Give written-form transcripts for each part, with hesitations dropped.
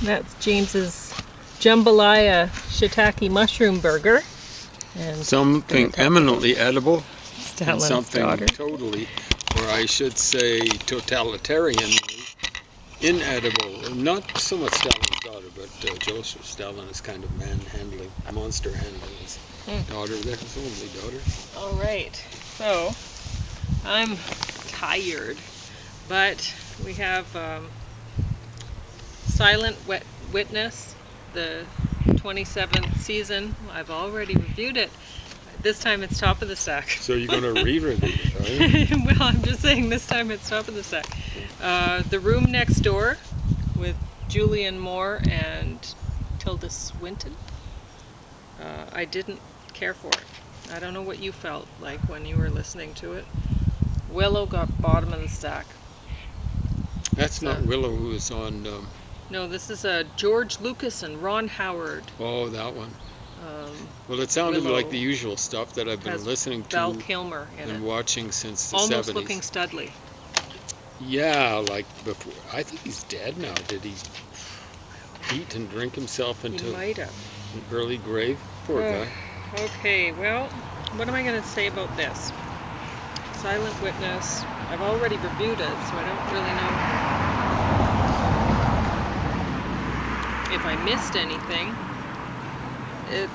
That's James's Jambalaya shiitake mushroom burger. And something eminently edible and Stalin's something daughter. totally, or I should say totalitarian, inedible. Not so much Stalin's daughter, but Joseph Stalin is kind of manhandling, monster handling his daughter there, his only daughter. All right, so I'm tired, but we have Silent Witness, the 27th season. I've already reviewed it. This time it's top of the stack. So you're going to re-review it, are you? Well, I'm just saying this time it's top of the stack. The Room Next Door with Julianne Moore and Tilda Swinton. I didn't care for it. I don't know what you felt like when you were listening to it. Willow got bottom of the stack. That's not Willow who is on... No, this is George Lucas and Ron Howard. Oh, that one. Well, it sounded Willow like the usual stuff that I've been listening to Val Kilmer in and it. watching since the Almost 70s. looking Studley. Yeah, like before. I think he's dead now. Did he eat and drink himself into He might have. an early grave? Poor guy. Okay, well, what am I going to say about this? Silent Witness. I've already reviewed it, so I don't really know if I missed anything.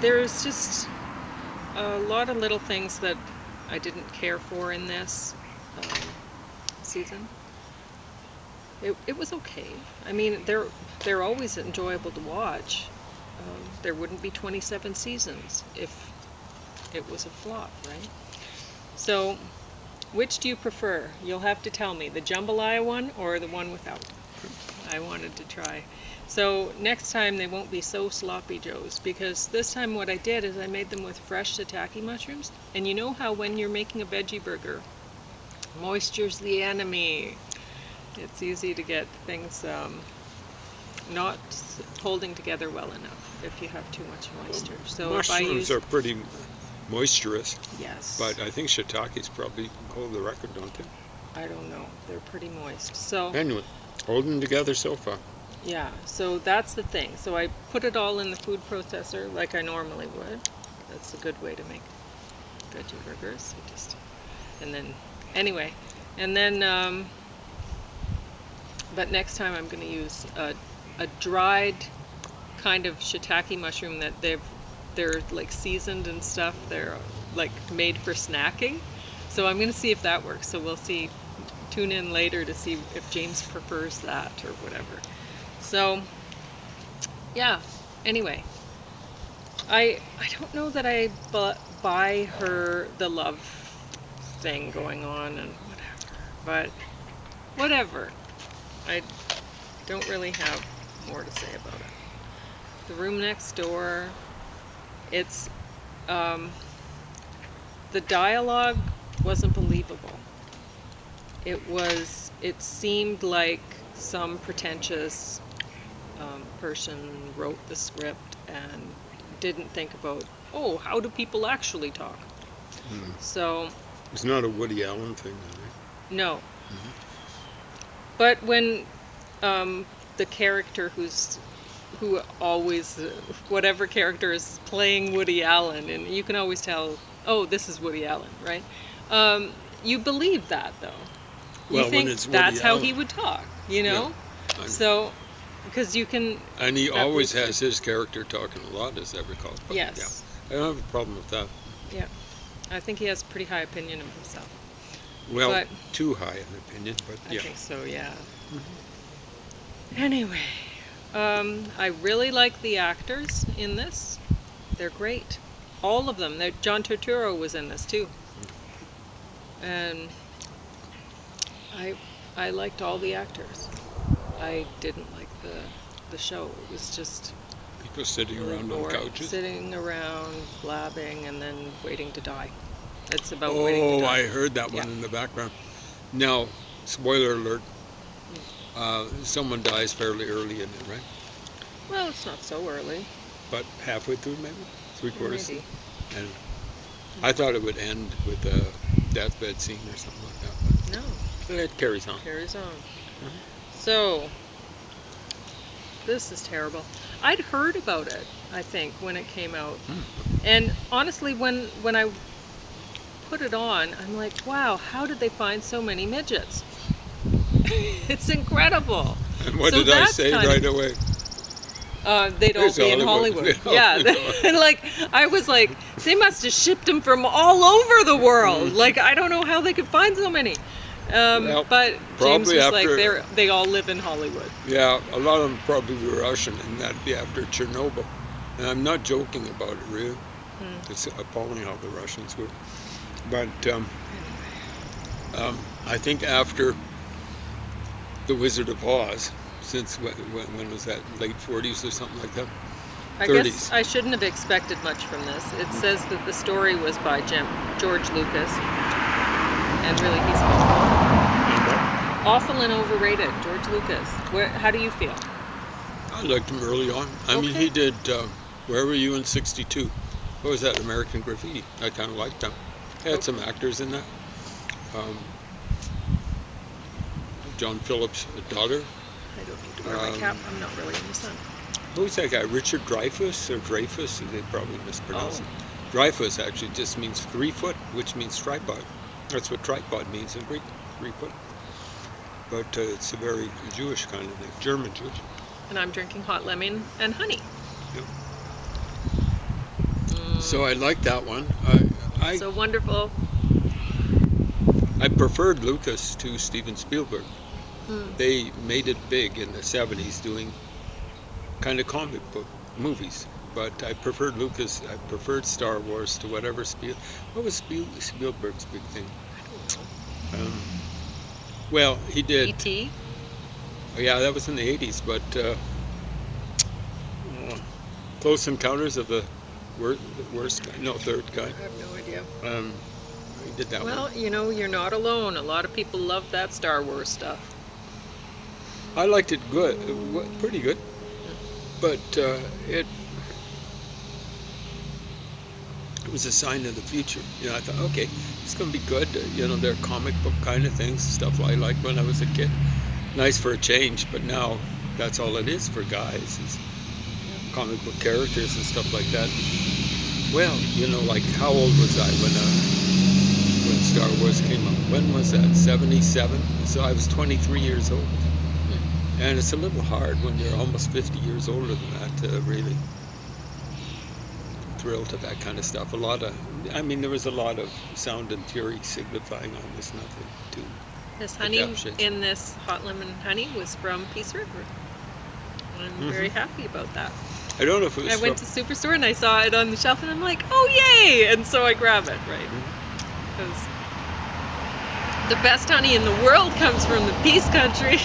There's just a lot of little things that I didn't care for in this season. It was okay. I mean, they're always enjoyable to watch. There wouldn't be 27 seasons if it was a flop, right? So, which do you prefer? You'll have to tell me, the Jambalaya one or the one without? I wanted to try. So next time they won't be so sloppy joes, because this time what I did is I made them with fresh shiitake mushrooms. And you know how when you're making a veggie burger, moisture's the enemy. It's easy to get things not holding together well enough if you have too much moisture. So Mushrooms are pretty moisturous. Yes. But I think shiitakes probably hold the record, don't they? I don't know. They're pretty moist. So anyway, holding together so far. Yeah, so that's the thing. So I put it all in the food processor like I normally would. That's a good way to make veggie burgers. But next time I'm going to use a dried kind of shiitake mushroom that they're like seasoned and stuff. They're like made for snacking. So I'm going to see if that works. So we'll see. Tune in later to see if James prefers that or whatever. So, yeah, anyway, I don't know that I buy her the love thing going on and whatever, but whatever. I don't really have more to say about it. The Room Next Door, it's, the dialogue wasn't believable. It seemed like some pretentious person wrote the script and didn't think about, how do people actually talk? So it's not a Woody Allen thing, is it? No. But when the character who always whatever character is playing Woody Allen, and you can always tell, this is Woody Allen, right? You believe that though. You think that's how he would talk, you know? Yeah, so, because you can... And he always has his character talking a lot, as I recall. But yes. Yeah, I don't have a problem with that. Yeah. I think he has a pretty high opinion of himself. Well, too high an opinion, but yeah. I think so, yeah. Anyway, I really like the actors in this. They're great. All of them. John Turturro was in this, too. And I liked all the actors. I didn't like the show. It was just people sitting around on couches, sitting around blabbing and then waiting to die. It's about waiting to die. I heard that one in the background. Now, spoiler alert. Someone dies fairly early in it, right? Well, it's not so early. But halfway through, maybe 3/4. Maybe. And I thought it would end with a deathbed scene or something like that. No. But it carries on. So, This is terrible. I'd heard about it, I think, when it came out. Hmm. And honestly, when I put it on, I'm like, wow, how did they find so many midgets? It's incredible. And what So did I that's say kind right of away? they'd all There's be in Hollywood. Hollywood. Yeah, and like I was like, they must have shipped them from all over the world. Like I don't know how they could find so many. Well, But James probably was like, after. they all live in Hollywood. Yeah, a lot of them probably were Russian, and that'd be after Chernobyl. And I'm not joking about it, really. Hmm. It's appalling how the Russians were. But I think after The Wizard of Oz, since when was that? Late 40s or something like that? I 30s. guess I shouldn't have expected much from this. It says that the story was by George Lucas, and really he's awful and overrated. George Lucas. How do you feel? I liked him early on. I mean, Okay. he did Where Were You in '62? What was that? American Graffiti. I kind of liked them. He had some actors in that. Um, John Phillips' daughter. I don't need to wear my cap. I'm not really in the sun. Who was that guy? Richard Dreyfuss or Dreyfus? They probably mispronounced it. Dreyfuss actually just means 3 foot, which means tripod. That's what tripod means in Greek, 3 foot. But it's a very Jewish kind of thing, German Jewish. And I'm drinking hot lemon and honey. Yep. Mm, So I like that one. I so wonderful. I preferred Lucas to Steven Spielberg. Mm. They made it big in the 70s doing kind of comic book movies. But I preferred Lucas. I preferred Star Wars to whatever What was Spielberg's big thing? Well, he did. E.T. Yeah, that was in the 80s. But Close Encounters of the Worst Guy. No, Third Guy. I have no idea. He did that Well, one. you know, you're not alone. A lot of people love that Star Wars stuff. I liked it good, pretty good. But it was a sign of the future. You know, I thought, okay, it's going to be good. You know, they're comic book kind of things, stuff I liked when I was a kid. Nice for a change, but now that's all it is for guys, is comic book characters and stuff like that. Well, you know, like how old was I when Star Wars came out? When was that? 77? So I was 23 years old. And it's a little hard when you're almost 50 years older than that to really thrill to that kind of stuff. There was a lot of sound and fury signifying almost nothing to This the honey depth shades. in this hot lemon honey was from Peace River. I'm very happy about that. I don't know if it was I went to Superstore and I saw it on the shelf and I'm like, oh yay! And so I grab it, right? Because the best honey in the world comes from the Peace Country,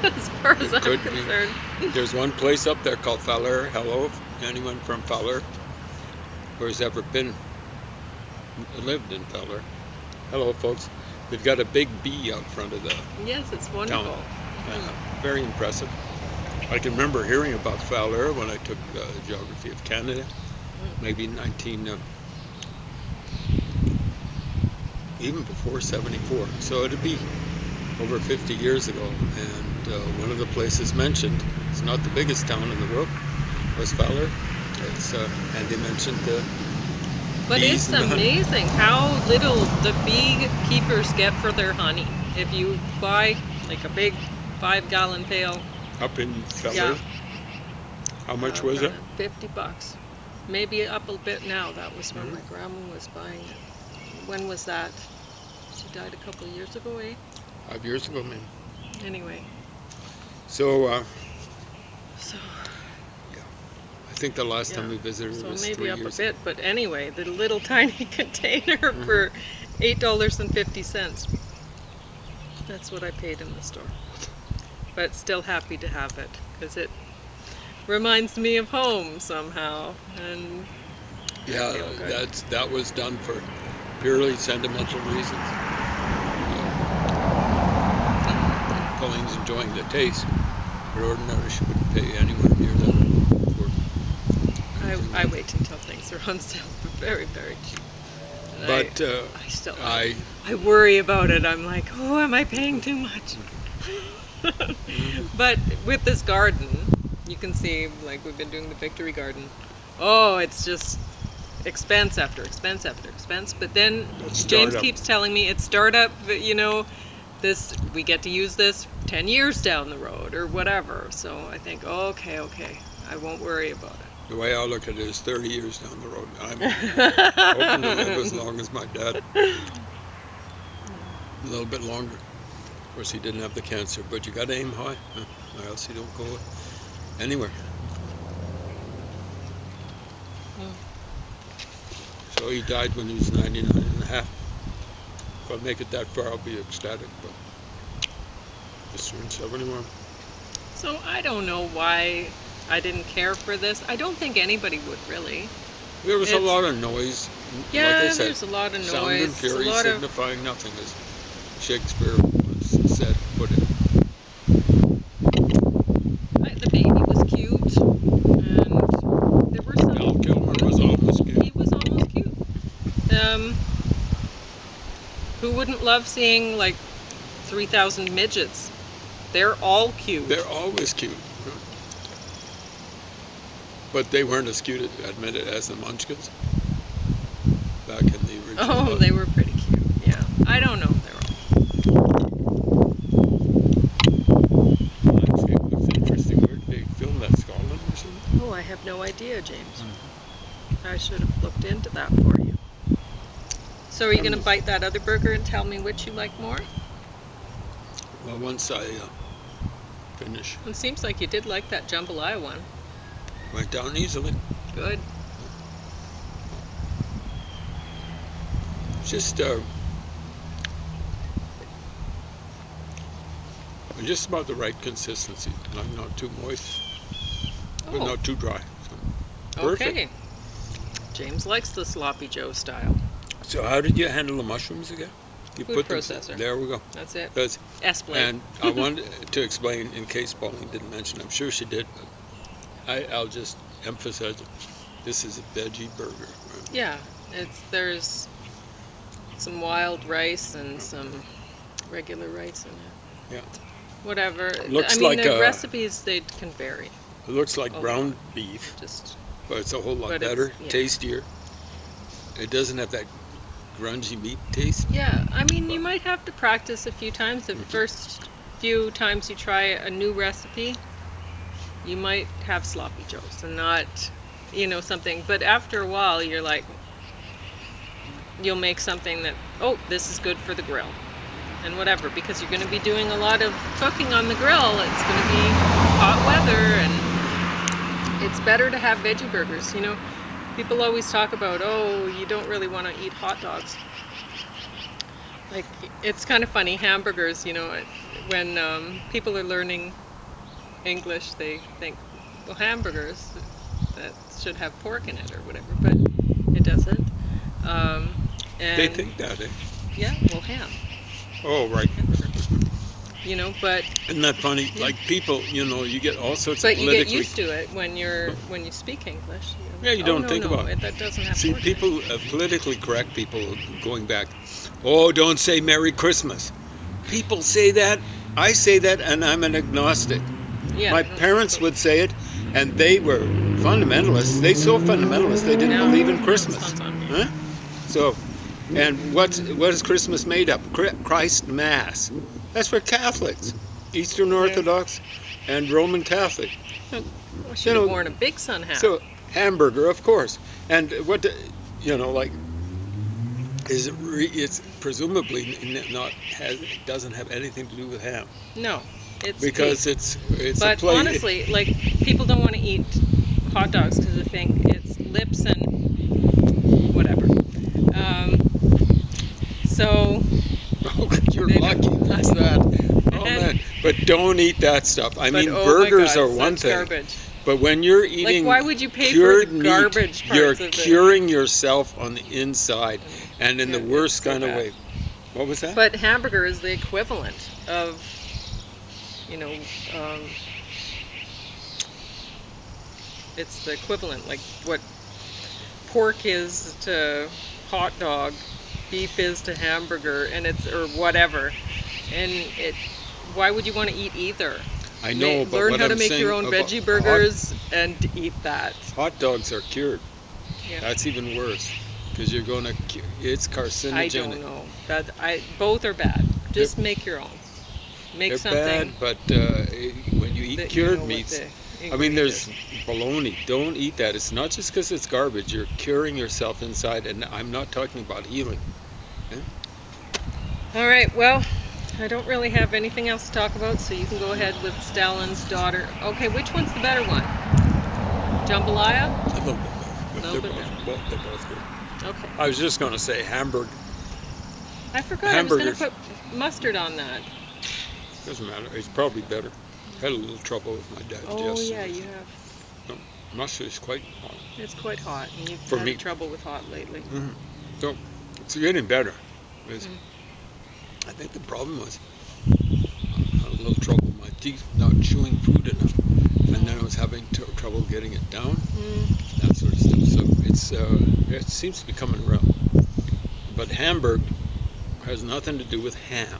as far as I'm could be. concerned. There's one place up there called Fowler. Hello, if anyone from Fowler or has ever lived in Fowler. Hello, folks. They've got a big bee out front of the Yes, it's wonderful. town. Very impressive. I can remember hearing about Fowler when I took Geography of Canada, maybe even before 74. So it'd be over 50 years ago. And one of the places mentioned, it's not the biggest town in the world, was Fowler. And they mentioned the But bees it's and the honey. amazing how little the beekeepers get for their honey. If you buy like a big 5-gallon pail, Up in Fowler. Yeah. How much was it? $50. Maybe up a bit now. That was when my grandma was buying it. When was that? She died a couple of years ago, eh? 5 years ago, maybe. Anyway, So so I think the last time yeah. we visited So was maybe 3 up a years bit, but anyway, the little tiny container for $8.50. That's what I paid in the store. But still happy to have it because it reminds me of home somehow. And Yeah, I feel good. that was done for purely sentimental reasons. Colleen's enjoying the taste, but ordinarily she wouldn't pay anywhere near that for. I wait until things are on sale. Very, very cheap. And But I worry about it. I'm like, oh, am I paying too much? But with this garden, You can see, like, we've been doing the Victory Garden. Oh, it's just expense after expense after expense. But then That's James startup. keeps telling me it's startup, this we get to use this 10 years down the road or whatever. So I think, okay, I won't worry about The way I look at it is 30 years down the road. I'm hoping to live as it. long as my dad. A little bit longer. Of course, he didn't have the cancer, but you got to aim high, or else you don't go anywhere. So he died when he was 99 and a half. If I make it that far, I'll be ecstatic, but just turned 71. So I don't know why I didn't care for this. I don't think anybody would really. There was a It's- lot of noise. Yeah, like I said, there's a lot of sound and noise. fury A lot of signifying nothing, as Shakespeare once said, put it. the baby was cute, and there were some. Val Kilmer was almost He cute. was almost cute. Who wouldn't love seeing like 3,000 midgets? They're all cute. They're always cute. But they weren't as cute, admit it, as the Munchkins back in the original. Oh, they were pretty cute. Yeah, I don't know. They're all. Landscape looks interesting. Where did they film that? Scotland or something? Oh, I have no idea, James. I should have looked into that for you. So, are you going to bite that other burger and tell me which you like more? Well, once I finish, It seems like you did like that jambalaya one. went down easily. Good. Just just about the right consistency. Not too moist, but Oh, not too dry. So, perfect. okay. James likes the sloppy Joe style. So how did you handle the mushrooms again? You Food put them. processor. There we go. That's it. That's, S-blade. and I wanted to explain, in case Pauline didn't mention, I'm sure she did, but I'll just emphasize it. This is a veggie burger. Yeah, there's some wild rice and some regular rice in it. Yeah. Whatever. Looks I mean, like the a- recipes they can vary. It looks like Oh. ground beef, Just but it's a whole lot But it's- better, yeah. tastier. It doesn't have that grungy meat taste. yeah. I mean, you might have to practice a few times. The first few times you try a new recipe, you might have sloppy joes and not, something. But after a while, you're like, you'll make something that, oh, this is good for the grill. And whatever, because you're going to be doing a lot of cooking on the grill. It's going to be hot weather, and it's better to have veggie burgers. People always talk about, oh, you don't really want to eat hot dogs. Like, it's kind of funny, hamburgers, when people are learning English, they think, well, hamburgers, that should have pork in it or whatever, but it doesn't. And They think that, eh? yeah, well, ham. Oh, right. But Isn't that funny? Like people, you get all sorts of you get politically. used to it when you speak English. Yeah, you don't think about it. That doesn't have See, pork in it." people, politically correct people going back, oh, don't say Merry Christmas. People say that. I say that, and I'm an agnostic. Yeah, My no, parents would say it, and they were fundamentalists. They so fundamentalist they didn't No, believe in Christmas. sounds on me. Huh? So, and what is Christmas made up? Christ Mass. That's for Catholics, Eastern Orthodox, and Roman Catholic. I should You have know, worn a big sun hat. So hamburger, of course, and what like is it it's presumably doesn't have anything to do with ham no, it's because beef. it's a But play. honestly, like, people don't want to eat hot dogs because they think it's lips and whatever. So You're Maybe. lucky. What's that? Oh And- man! But don't eat that stuff. I mean, but, oh my burgers God, are one such thing, garbage. but when you're eating Like, why would you pay for cured the garbage meat, parts you're of it? curing yourself on the inside, and in Yeah, the worst it's so kind of bad. way. What was that? But hamburger is the equivalent of, it's the equivalent, like what pork is to hot dog, beef is to hamburger, and or whatever. And why would you want to eat either? I know, but Learn what how to I'm make saying your own about veggie burgers and eat that. hot dogs are cured. Yeah. That's even worse because you're going to. It's I carcinogenic. don't know. Both are bad. They're, Just make your own. Make they're bad, something but when you eat that you cured know what meats, the I mean, ingredient there's is. bologna. Don't eat that. It's not just because it's garbage. You're curing yourself inside, and I'm not talking about healing. All right. Well, I don't really have anything else to talk about, so you can go ahead with Stalin's daughter. Okay, which one's the better one? Jambalaya? A little bit A better, little but bit better. they're both good. Okay. I was just going to say I forgot I was going to hamburgers. put mustard on that. Doesn't matter. It's probably better. Had a little trouble with my Oh, digestion. yeah, you have. No, mustard is quite hot It's quite hot, and you've for had me. trouble with hot lately. So it's getting better. It's- Mm. I think the problem was I had a little trouble with my teeth, not chewing food enough, and then I was having trouble getting it down, that sort of stuff. So it seems to be coming around. But Hamburg has nothing to do with ham.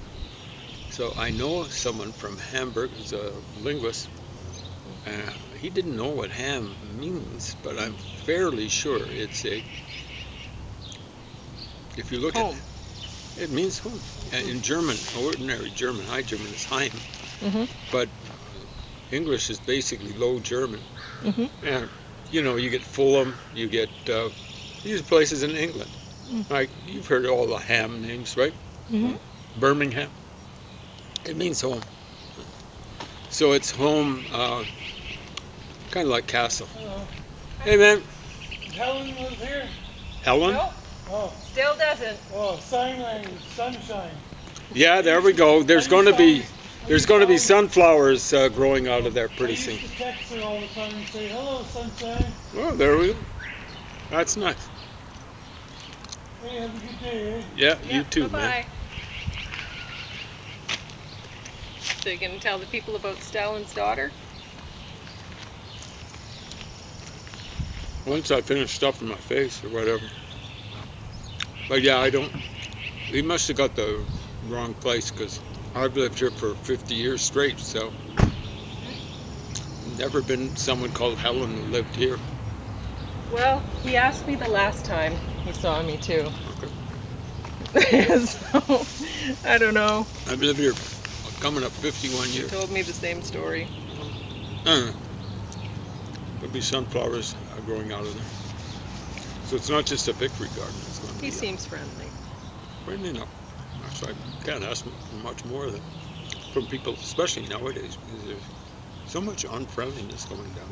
So I know someone from Hamburg who's a linguist. He didn't know what ham means, but I'm fairly sure it's a. If you look Home. at it, means home. In German, ordinary German, High German is Heim, Mm-hmm. but English is basically Low German. Mm-hmm. And you get Fulham, you get these places in England. Like you've heard all the ham names, right? Mm-hmm. Birmingham. It means home. So it's home, kind of like castle. Hello. Hey man, Helen was here. Helen. Nope, Oh, still doesn't. oh, sign language, sunshine. Yeah, there we go. There's going to be sunflowers growing out of there pretty I soon. used to text her all the time and say, hello, sunshine. Oh, there we go. That's nice. Hey, have a good day, eh? Yeah, you too, bye-bye. man. So you're going to tell the people about Stalin's daughter? Once I finish stuffing my face or whatever. But yeah, I don't. He must have got the wrong place because I've lived here for 50 years straight, so never been someone called Helen who lived here. Well, he asked me the last time he saw me too. Okay. So, I don't know. I've lived here coming up 51 He years. told me the same story. There'll be sunflowers growing out of there. So it's not just a victory garden. It's going to He be seems friendly. friendly enough. So I can't ask for much more than from people, especially nowadays, because there's so much unfriendliness going down.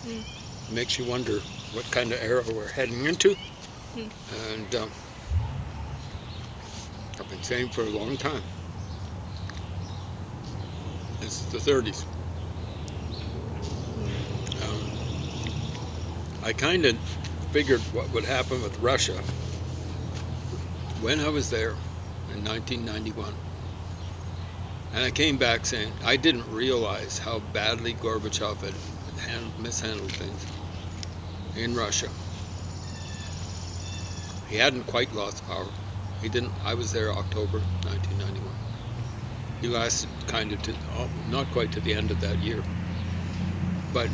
It makes you wonder what kind of era we're heading into. And I've been saying for a long time. This is the 30s. I kind of figured what would happen with Russia when I was there in 1991. And I came back saying I didn't realize how badly Gorbachev had mishandled things in Russia. He hadn't quite lost power. He didn't. I was there October 1991. He lasted kind of not quite to the end of that year. But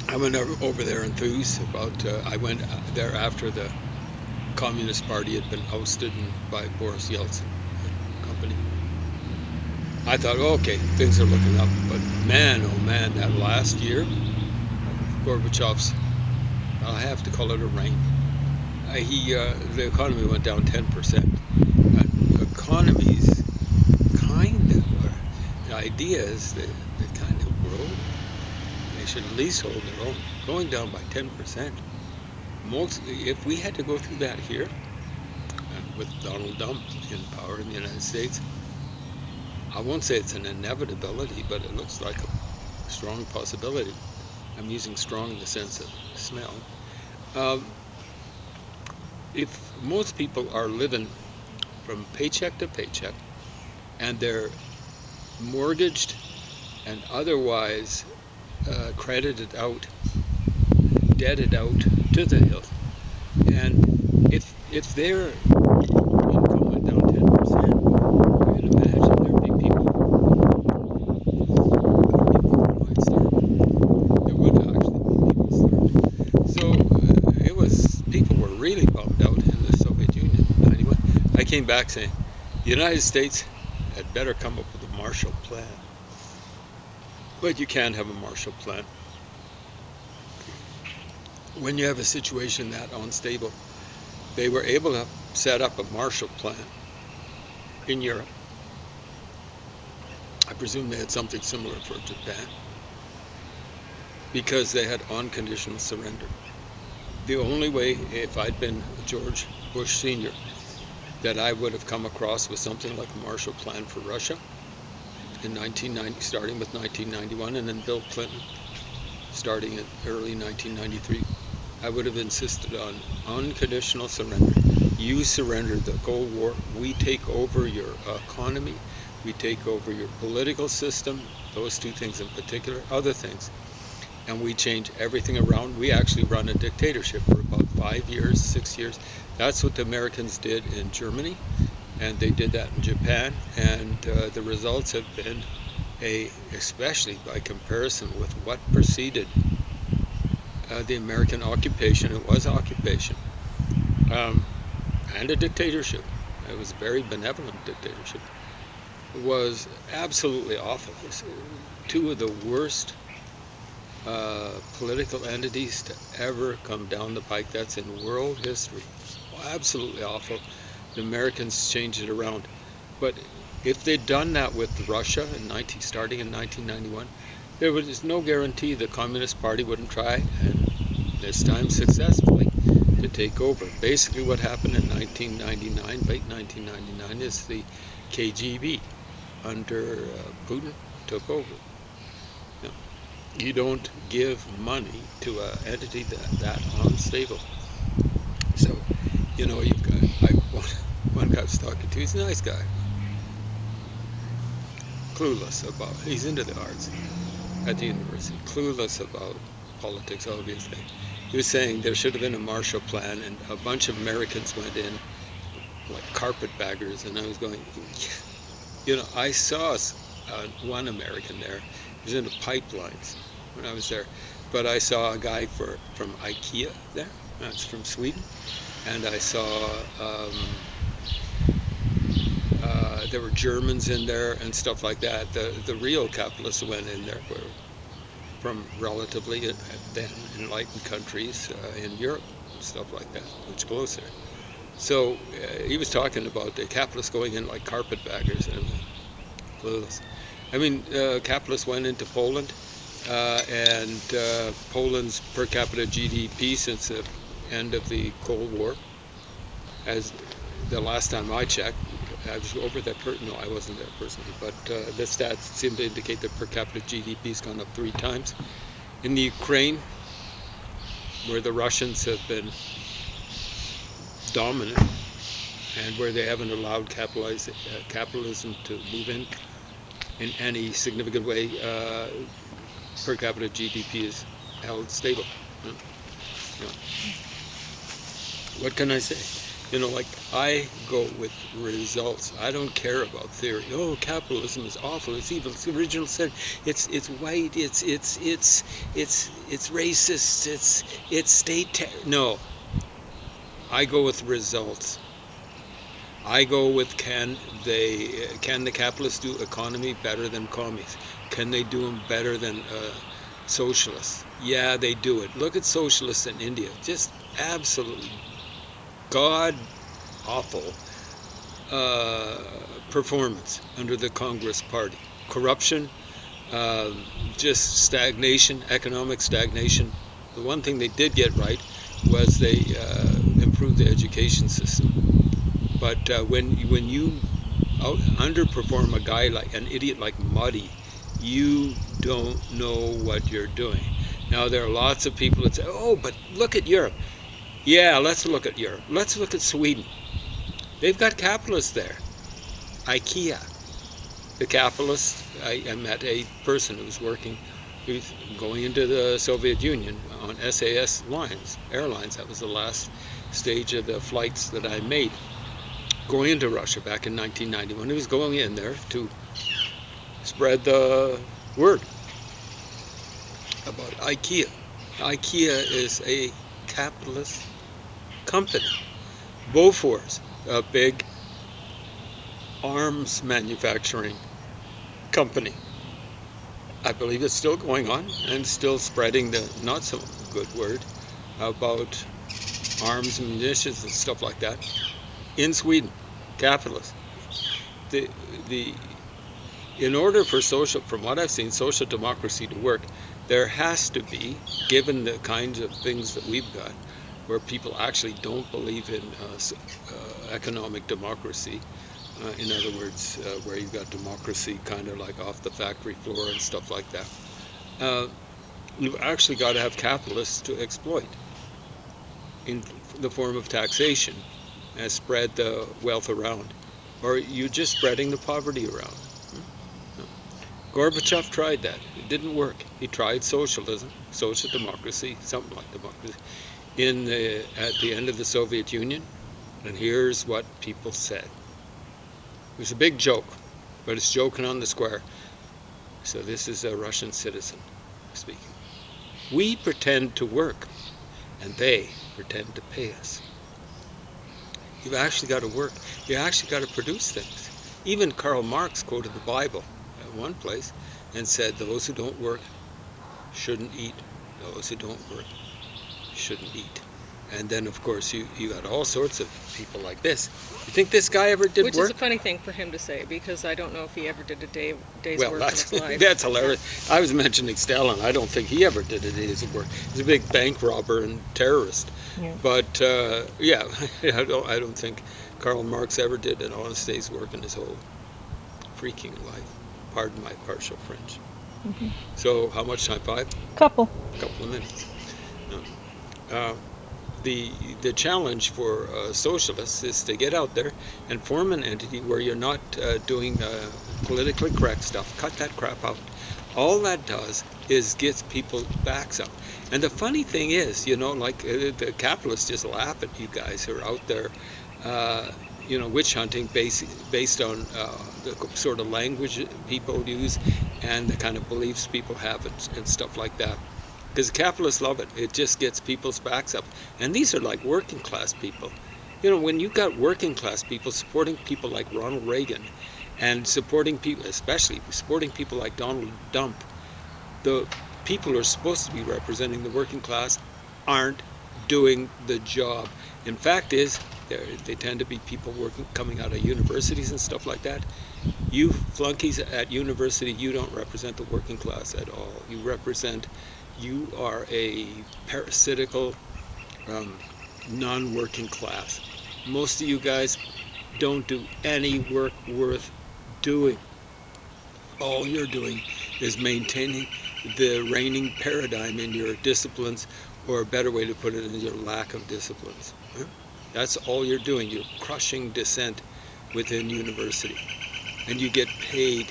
I went over there enthused about. I went there after the Communist Party had been ousted by Boris Yeltsin company. I thought, oh, okay, things are looking up. But man, oh man, that last year, Gorbachev's, I have to call it a reign. The economy went down 10%. Economies kind of, the idea is that they kind of grow. They should at least hold their own. Going down by 10%. If we had to go through that here, and with Donald Trump in power in the United States, I won't say it's an inevitability, but it looks like a strong possibility. I'm using strong in the sense of smell. If most people are living from paycheck to paycheck, and they're mortgaged and otherwise credited out, debted out to the hilt, and if their income went down 10%, you can imagine there'd be people came back saying, the United States had better come up with a Marshall Plan. But you can't have a Marshall Plan when you have a situation that unstable. They were able to set up a Marshall Plan in Europe. I presume they had something similar for Japan because they had unconditional surrender. The only way, if I'd been George Bush Sr., that I would have come across with something like a Marshall Plan for Russia in 1990, starting with 1991, and then Bill Clinton starting in early 1993, I would have insisted on unconditional surrender. You surrender the Cold War, we take over your economy, we take over your political system, those two things in particular, other things, and we change everything around. We actually run a dictatorship for about 5 years, 6 years. That's what the Americans did in Germany, and they did that in Japan, and the results have been, especially by comparison with what preceded the American occupation. It was occupation, and a dictatorship. It was a very benevolent dictatorship. It was absolutely awful. It was two of the worst political entities to ever come down the pike. That's in world history. Absolutely awful. The Americans changed it around. But if they'd done that with Russia starting in 1991, there was no guarantee the Communist Party wouldn't try, and this time successfully, to take over. Basically what happened in 1999, late 1999, is the KGB under Putin took over. You don't give money to an entity that unstable. So, you've got, one guy I was talking to, he's a nice guy. Clueless about, he's into the arts at the university, clueless about politics, obviously. He was saying there should have been a Marshall Plan, and a bunch of Americans went in like carpetbaggers, and I was going, I saw one American there. He was into pipelines when I was there, but I saw a guy from IKEA there. That's from Sweden, and I saw there were Germans in there and stuff like that. The real capitalists who went in there were from relatively then enlightened countries in Europe, stuff like that, much closer. So he was talking about the capitalists going in like carpetbaggers and clueless. I mean, capitalists went into Poland, and Poland's per capita GDP since the end of the Cold War, as the last time I checked, I was over there. No, I wasn't there personally, but the stats seem to indicate that per capita GDP has gone up 3 times. In the Ukraine, where the Russians have been dominant and where they haven't allowed capitalism to move in any significant way, per capita GDP is held stable. What can I say? Like, I go with results. I don't care about theory. Oh, capitalism is awful. It's evil. It's the original sin. It's white. It's racist. It's state no. I go with results. I go with can the capitalists do economy better than commies? Can they do them better than socialists? Yeah, they do it. Look at socialists in India. Just absolutely god-awful performance under the Congress Party. Corruption, just stagnation, economic stagnation. The one thing they did get right was they improved the education system. But when you underperform a guy like an idiot like Modi, you don't know what you're doing. Now, there are lots of people that say, oh, but look at Europe. Yeah, let's look at Europe. Let's look at Sweden. They've got capitalists there. IKEA. The capitalist, I met a person who was working, he was going into the Soviet Union on SAS airlines. That was the last stage of the flights that I made. Going into Russia back in 1991. He was going in there to spread the word about IKEA. IKEA is a capitalist company. Bofors, a big arms manufacturing company. I believe it's still going on and still spreading the not so good word about arms and munitions and stuff like that in Sweden. Capitalist. The the in order for social, from what I've seen, social democracy to work, there has to be, given the kinds of things that we've got, where people actually don't believe in economic democracy. In other words, where you've got democracy kind of like off the factory floor and stuff like that. Uh, you've actually got to have capitalists to exploit in the form of taxation and spread the wealth around. Or you're just spreading the poverty around. Gorbachev tried that. It didn't work. He tried socialism, social democracy, something like democracy, at the end of the Soviet Union. And here's what people said. It was a big joke, but it's joking on the square. So this is a Russian citizen speaking. We pretend to work, and they pretend to pay us. You've actually got to work. You actually got to produce things. Even Karl Marx quoted the Bible at one place and said, those who don't work shouldn't eat. Those who don't work shouldn't eat. And then, of course, you got all sorts of people like this. You think this guy ever did Which work? is a funny thing for him to say, because I don't know if he ever did a day's Well, work that's in his life. that's hilarious. I was mentioning Stalin. I don't think he ever did a day's work. He's a big bank robber and terrorist. Yeah. But yeah, I don't think Karl Marx ever did an honest day's work in his whole freaking life. Pardon my partial French. Mm-hmm. So how much time? 5? Couple. A couple of minutes. Uh, the challenge for socialists is to get out there and form an entity where you're not doing politically correct stuff. Cut that crap out. All that does is gets people's backs up. And the funny thing is, like the capitalists just laugh at you guys who are out there, witch hunting based on the sort of language people use and the kind of beliefs people have and stuff like that. Because the capitalists love it. It just gets people's backs up. And these are like working class people. When you've got working class people supporting people like Ronald Reagan and supporting people, especially supporting people like Donald Trump, the people who are supposed to be representing the working class aren't doing the job. In fact is, they tend to be people coming out of universities and stuff like that. You flunkies at university, you don't represent the working class at all. You are a parasitical, non-working class. Most of you guys don't do any work worth doing. All you're doing is maintaining the reigning paradigm in your disciplines, or a better way to put it is your lack of disciplines. That's all you're doing. You're crushing dissent within university. And you get paid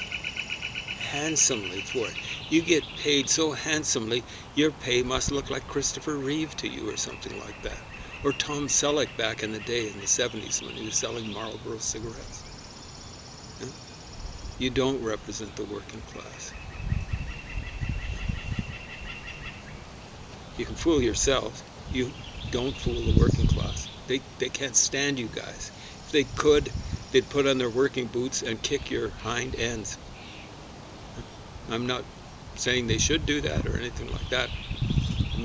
handsomely for it. You get paid so handsomely, your pay must look like Christopher Reeve to you or something like that. Or Tom Selleck back in the day in the 70s when he was selling Marlboro cigarettes. You don't represent the working class. You can fool yourselves. You don't fool the working class. They can't stand you guys. If they could, they'd put on their working boots and kick your hind ends. I'm not saying they should do that or anything like that.